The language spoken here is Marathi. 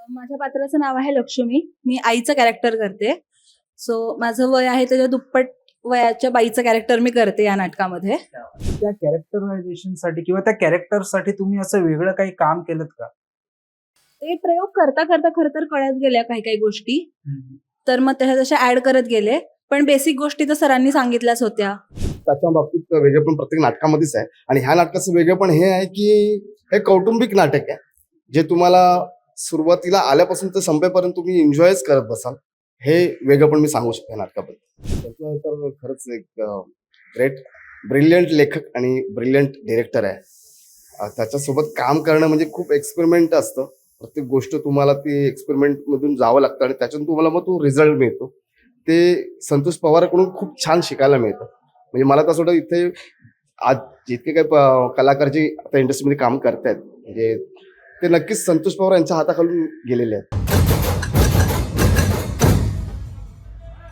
माझ्या पात्राचं नाव आहे लक्ष्मी. मी आईचं कॅरेक्टर करते. सो माझं वय आहे त्याच्या दुप्पट वयाच्या बाईचं कॅरेक्टर मी करते या नाटकामध्ये. त्या कॅरेक्टरायझेशनसाठी किंवा त्या कॅरेक्टरसाठी तुम्ही असं वेगळं काही काम केलं का? ते प्रयोग करता करता खरं तर कळत गेल्या काही काही गोष्टी, तर मग त्याच्या तशा ऍड करत गेले. पण बेसिक गोष्टी तर सरांनी सांगितल्याच होत्या. त्याच्या बाबतीत वेगळेपण प्रत्येक नाटकामध्येच आहे. आणि ह्या नाटकाचं वेगळेपण हे आहे की हे कौटुंबिक नाटक आहे, जे तुम्हाला सुरुवातीला आल्यापासून ते संपेपर्यंत तुम्ही एन्जॉयच करत बसाल. हे वेगळेपण मी सांगू शकतो या नाटकाबद्दल. त्याचं तर खरंच एक ग्रेट ब्रिलियंट लेखक आणि ब्रिलियंट डिरेक्टर आहे. त्याच्यासोबत काम करणं म्हणजे खूप एक्सपेरिमेंट असतं. प्रत्येक गोष्ट तुम्हाला ती एक्सपेरिमेंट मधून जावं लागतं आणि त्याच्यातून तुम्हाला मग तो रिझल्ट मिळतो. ते संतोष पवारकडून खूप छान शिकायला मिळतं. म्हणजे मला तसं वाटतं इथे आज जितके काही कलाकार जे आता इंडस्ट्रीमध्ये काम करतायत म्हणजे ते नक्कीच संतोष पवार यांच्या हाताखालून गेलेले आहेत.